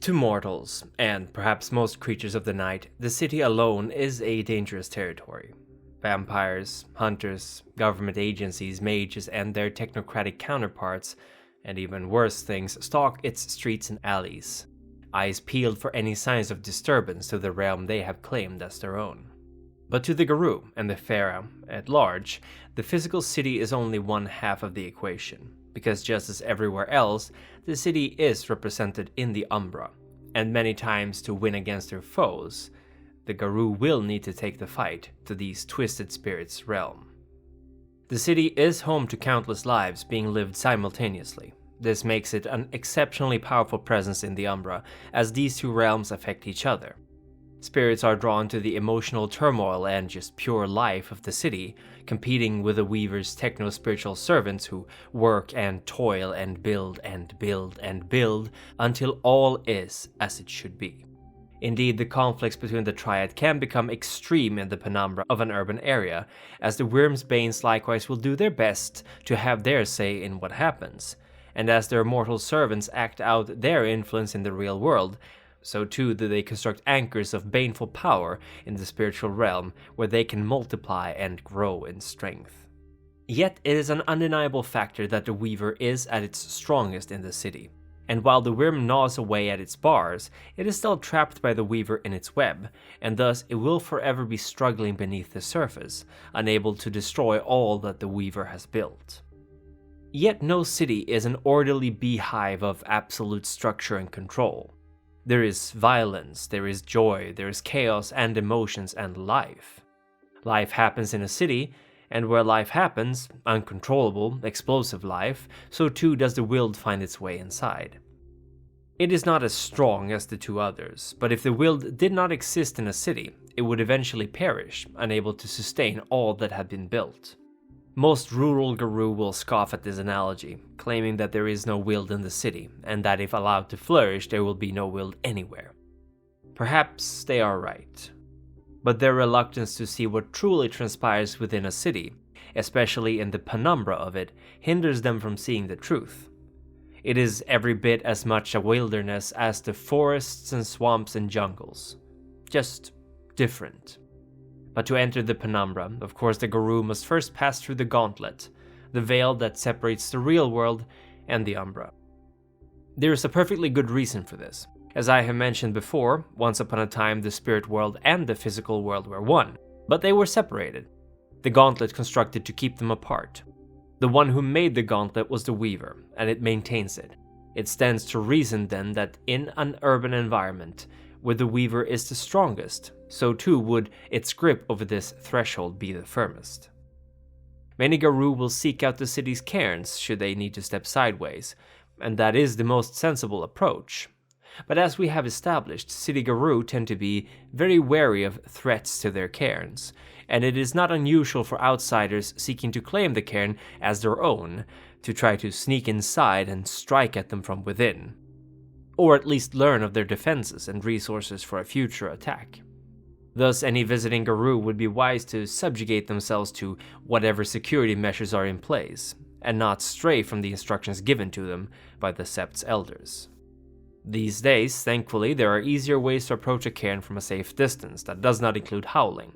To mortals, and perhaps most creatures of the night, the city alone is a dangerous territory. Vampires, hunters, government agencies, mages, and their technocratic counterparts, and even worse things, stalk its streets and alleys, eyes peeled for any signs of disturbance to the realm they have claimed as their own. But to the Garou and the Fera at large, the physical city is only one half of the equation, because just as everywhere else, the city is represented in the Umbra, and many times to win against their foes, the Garou will need to take the fight to these twisted spirits' realm. The city is home to countless lives being lived simultaneously. This makes it an exceptionally powerful presence in the Umbra, as these two realms affect each other. Spirits are drawn to the emotional turmoil and just pure life of the city, competing with the Weaver's techno-spiritual servants who work and toil and build and build and build until all is as it should be. Indeed, the conflicts between the Triad can become extreme in the penumbra of an urban area, as the Wyrm's Banes likewise will do their best to have their say in what happens, and as their mortal servants act out their influence in the real world, so too do they construct anchors of baneful power in the spiritual realm where they can multiply and grow in strength. Yet it is an undeniable factor that the Weaver is at its strongest in the city, and while the Wyrm gnaws away at its bars, it is still trapped by the Weaver in its web, and thus it will forever be struggling beneath the surface, unable to destroy all that the Weaver has built. Yet no city is an orderly beehive of absolute structure and control. There is violence, there is joy, there is chaos and emotions and life. Life happens in a city, and where life happens, uncontrollable, explosive life, so too does the Wyld find its way inside. It is not as strong as the two others, but if the Wyld did not exist in a city, it would eventually perish, unable to sustain all that had been built. Most rural Garou will scoff at this analogy, claiming that there is no Wyld in the city, and that if allowed to flourish there will be no Wyld anywhere. Perhaps they are right. But their reluctance to see what truly transpires within a city, especially in the penumbra of it, hinders them from seeing the truth. It is every bit as much a wilderness as the forests and swamps and jungles. Just different. But to enter the penumbra, of course the Garou must first pass through the gauntlet, the veil that separates the real world and the Umbra. There is a perfectly good reason for this. As I have mentioned before, once upon a time the spirit world and the physical world were one, but they were separated. The gauntlet constructed to keep them apart. The one who made the gauntlet was the Weaver, and it maintains it. It stands to reason then that in an urban environment, where the Weaver is the strongest, so too would its grip over this threshold be the firmest. Many Garou will seek out the city's cairns should they need to step sideways, and that is the most sensible approach. But as we have established, city Garou tend to be very wary of threats to their cairns, and it is not unusual for outsiders seeking to claim the cairn as their own to try to sneak inside and strike at them from within, or at least learn of their defenses and resources for a future attack. Thus, any visiting Garou would be wise to subjugate themselves to whatever security measures are in place, and not stray from the instructions given to them by the Sept's elders. These days, thankfully, there are easier ways to approach a cairn from a safe distance that does not include howling,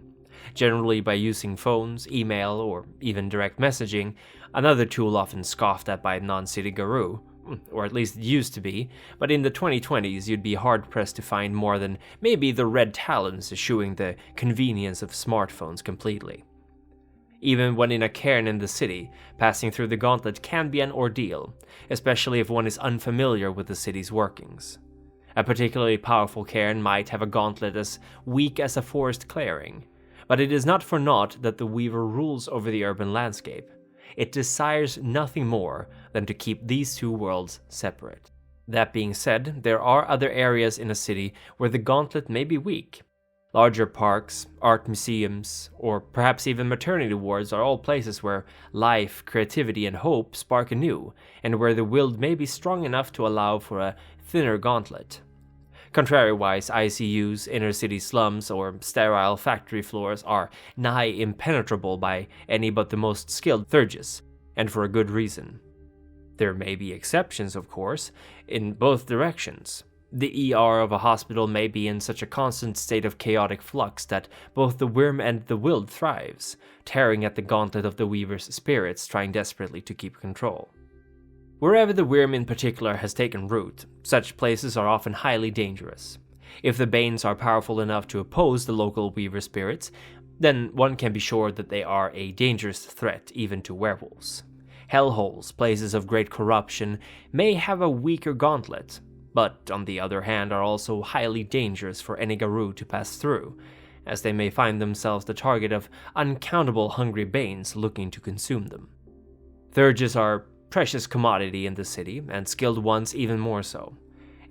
generally by using phones, email, or even direct messaging, another tool often scoffed at by non-city Garou, or at least it used to be, but in the 2020s you'd be hard-pressed to find more than maybe the Red Talons eschewing the convenience of smartphones completely. Even when in a cairn in the city, passing through the gauntlet can be an ordeal, especially if one is unfamiliar with the city's workings. A particularly powerful cairn might have a gauntlet as weak as a forest clearing, but it is not for naught that the Weaver rules over the urban landscape. It desires nothing more than to keep these two worlds separate. That being said, there are other areas in a city where the gauntlet may be weak. Larger parks, art museums, or perhaps even maternity wards are all places where life, creativity, and hope spark anew, and where the Wyld may be strong enough to allow for a thinner gauntlet. Contrariwise, ICUs, inner-city slums, or sterile factory floors are nigh impenetrable by any but the most skilled thurges, and for a good reason. There may be exceptions, of course, in both directions, The ER of a hospital may be in such a constant state of chaotic flux that both the Wyrm and the Wyld thrives, tearing at the gauntlet of the Weaver's spirits, trying desperately to keep control. Wherever the Wyrm in particular has taken root, such places are often highly dangerous. If the Banes are powerful enough to oppose the local Weaver spirits, then one can be sure that they are a dangerous threat even to werewolves. Hellholes, places of great corruption, may have a weaker gauntlet, but on the other hand are also highly dangerous for any Garou to pass through, as they may find themselves the target of uncountable hungry Banes looking to consume them. Thurges are precious commodity in the city, and skilled ones even more so.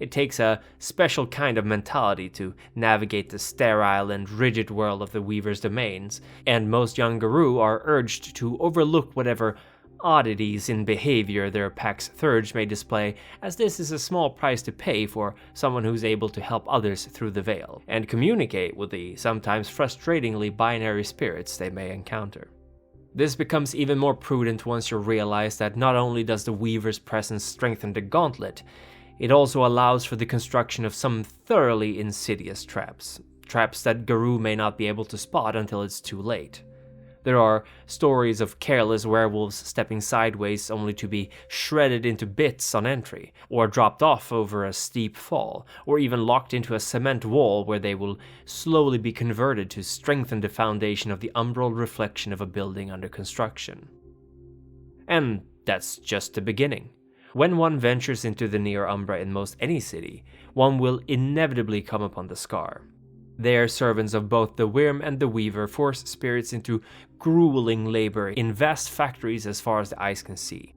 It takes a special kind of mentality to navigate the sterile and rigid world of the Weaver's domains, and most young Garou are urged to overlook whatever oddities in behavior their pack's thurge may display, as this is a small price to pay for someone who's able to help others through the veil, and communicate with the sometimes frustratingly binary spirits they may encounter. This becomes even more prudent once you realize that not only does the Weaver's presence strengthen the gauntlet, it also allows for the construction of some thoroughly insidious traps that Garou may not be able to spot until it's too late. There are stories of careless werewolves stepping sideways only to be shredded into bits on entry, or dropped off over a steep fall, or even locked into a cement wall where they will slowly be converted to strengthen the foundation of the umbral reflection of a building under construction. And that's just the beginning. When one ventures into the near Umbra in most any city, one will inevitably come upon the Scar. They are servants of both the Wyrm and the Weaver, force spirits into grueling labor in vast factories as far as the eyes can see.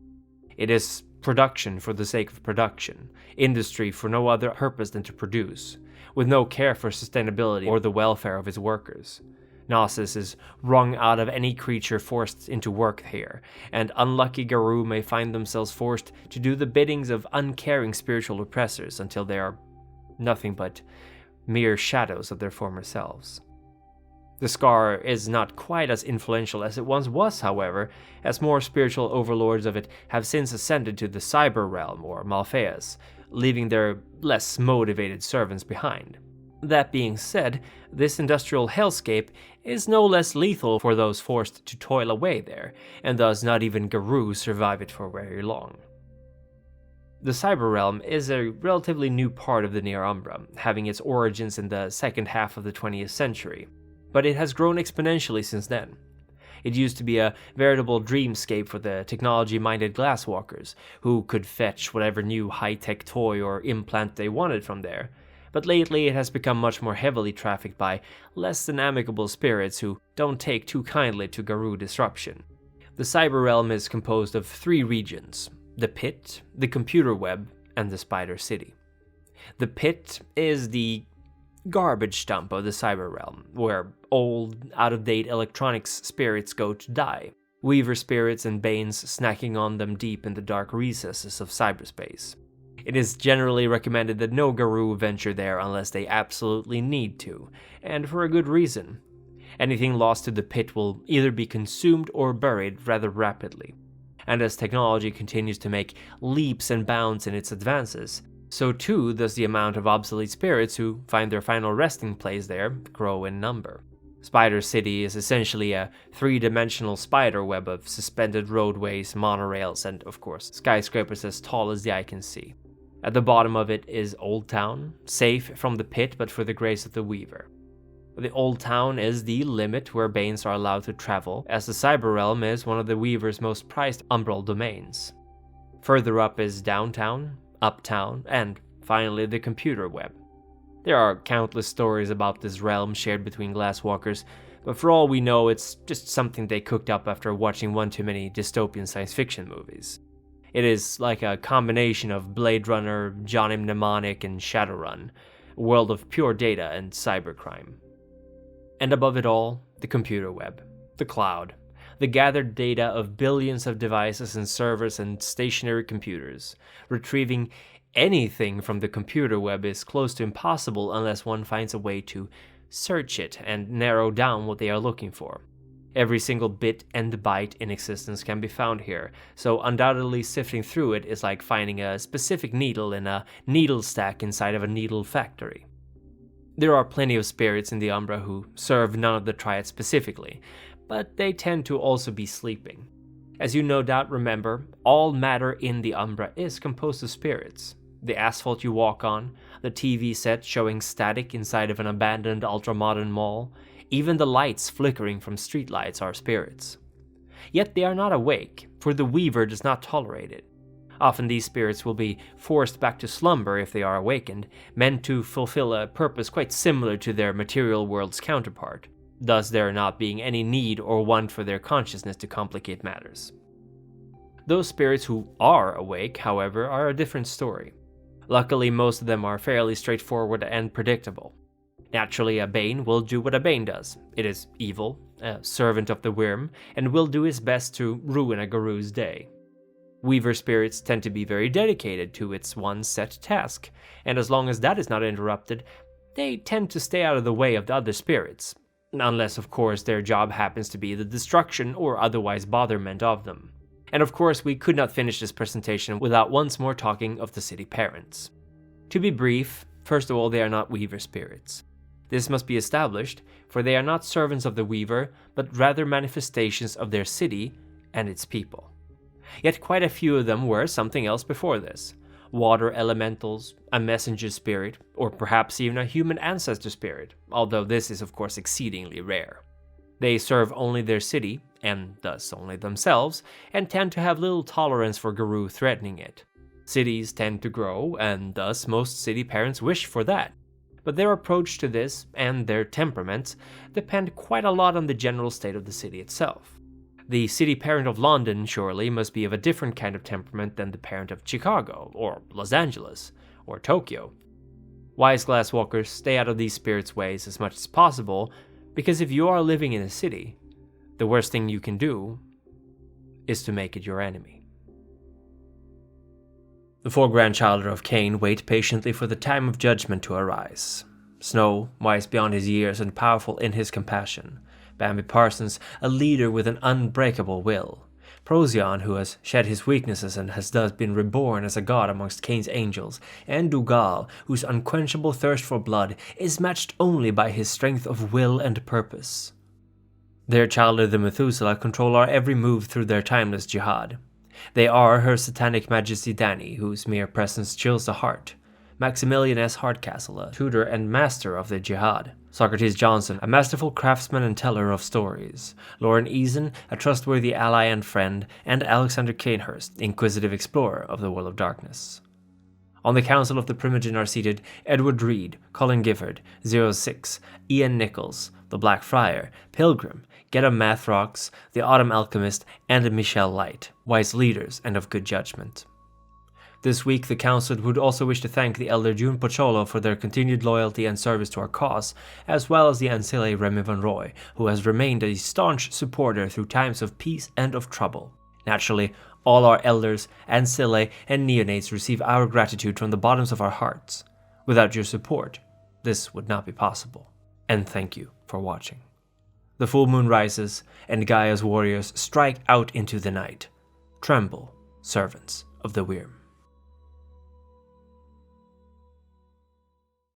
It is production for the sake of production, industry for no other purpose than to produce, with no care for sustainability or the welfare of its workers. Gnosis is wrung out of any creature forced into work here, and unlucky Garou may find themselves forced to do the biddings of uncaring spiritual oppressors until they are nothing but mere shadows of their former selves. The Scar is not quite as influential as it once was, however, as more spiritual overlords of it have since ascended to the Cyber Realm, or Malphaeus, leaving their less motivated servants behind. That being said, this industrial hellscape is no less lethal for those forced to toil away there, and thus not even Garou survive it for very long. The Cyber Realm is a relatively new part of the Near Umbra, having its origins in the second half of the 20th century, but it has grown exponentially since then. It used to be a veritable dreamscape for the technology-minded glasswalkers, who could fetch whatever new high-tech toy or implant they wanted from there, but lately it has become much more heavily trafficked by less than amicable spirits who don't take too kindly to Garou disruption. The Cyber Realm is composed of 3 regions: the Pit, the Computer Web, and the Spider City. The Pit is the garbage dump of the Cyber Realm, where old, out-of-date electronics spirits go to die, Weaver spirits and Banes snacking on them deep in the dark recesses of cyberspace. It is generally recommended that no Garou venture there unless they absolutely need to, and for a good reason. Anything lost to the Pit will either be consumed or buried rather rapidly. And as technology continues to make leaps and bounds in its advances, so too does the amount of obsolete spirits who find their final resting place there grow in number. Spider City is essentially a 3-dimensional spider web of suspended roadways, monorails, and, of course, skyscrapers as tall as the eye can see. At the bottom of it is Old Town, safe from the Pit but for the grace of the Weaver. The Old Town is the limit where Banes are allowed to travel, as the Cyber Realm is one of the Weaver's most prized umbral domains. Further up is Downtown, Uptown, and finally the Computer Web. There are countless stories about this realm shared between glasswalkers, but for all we know it's just something they cooked up after watching one too many dystopian science fiction movies. It is like a combination of Blade Runner, Johnny Mnemonic, and Shadowrun, a world of pure data and cybercrime. And above it all, the Computer Web, the cloud, the gathered data of billions of devices and servers and stationary computers. Retrieving anything from the Computer Web is close to impossible unless one finds a way to search it and narrow down what they are looking for. Every single bit and byte in existence can be found here, so undoubtedly sifting through it is like finding a specific needle in a needle stack inside of a needle factory. There are plenty of spirits in the Umbra who serve none of the Triads specifically, but they tend to also be sleeping. As you no doubt remember, all matter in the Umbra is composed of spirits. The asphalt you walk on, the TV set showing static inside of an abandoned ultra-modern mall, even the lights flickering from streetlights are spirits. Yet they are not awake, for the Weaver does not tolerate it. Often these spirits will be forced back to slumber if they are awakened, meant to fulfill a purpose quite similar to their material world's counterpart, thus there not being any need or want for their consciousness to complicate matters. Those spirits who are awake, however, are a different story. Luckily, most of them are fairly straightforward and predictable. Naturally, a Bane will do what a Bane does. It is evil, a servant of the Wyrm, and will do its best to ruin a Garu's day. Weaver spirits tend to be very dedicated to its one set task, and as long as that is not interrupted, they tend to stay out of the way of the other spirits, unless of course their job happens to be the destruction or otherwise botherment of them. And of course we could not finish this presentation without once more talking of the city parents. To be brief, first of all, they are not Weaver spirits. This must be established, for they are not servants of the Weaver, but rather manifestations of their city and its people. Yet quite a few of them were something else before this. Water elementals, a messenger spirit, or perhaps even a human ancestor spirit, although this is of course exceedingly rare. They serve only their city, and thus only themselves, and tend to have little tolerance for Garu threatening it. Cities tend to grow, and thus most city parents wish for that. But their approach to this, and their temperaments, depend quite a lot on the general state of the city itself. The city parent of London, surely, must be of a different kind of temperament than the parent of Chicago, or Los Angeles, or Tokyo. Wise glasswalkers stay out of these spirits' ways as much as possible, because if you are living in a city, the worst thing you can do is to make it your enemy. The four grandchildren of Cain wait patiently for the time of judgment to arise. Snow, wise beyond his years and powerful in his compassion. Bambi Parsons, a leader with an unbreakable will. Procyon, who has shed his weaknesses and has thus been reborn as a god amongst Cain's angels. And Dougal, whose unquenchable thirst for blood is matched only by his strength of will and purpose. Their childhood, the Methuselah, control our every move through their timeless jihad. They are Her Satanic Majesty Dany, whose mere presence chills the heart. Maximilian S. Hardcastle, a tutor and master of the jihad. Socrates Johnson, a masterful craftsman and teller of stories. Lauren Eason, a trustworthy ally and friend. And Alexander Canehurst, inquisitive explorer of the world of darkness. On the Council of the Primogen are seated Edward Reed, Colin Gifford, 06, Ian Nichols, the Black Friar, Pilgrim, Geta Mathrox, the Autumn Alchemist, and Michelle Light, wise leaders and of good judgment. This week, the Council would also wish to thank the Elder June Pocholo for their continued loyalty and service to our cause, as well as the Ancile Remy Van Roy, who has remained a staunch supporter through times of peace and of trouble. Naturally, all our elders, Ancile, and neonates receive our gratitude from the bottoms of our hearts. Without your support, this would not be possible. And thank you for watching. The full moon rises, and Gaia's warriors strike out into the night. Tremble, servants of the Wyrm.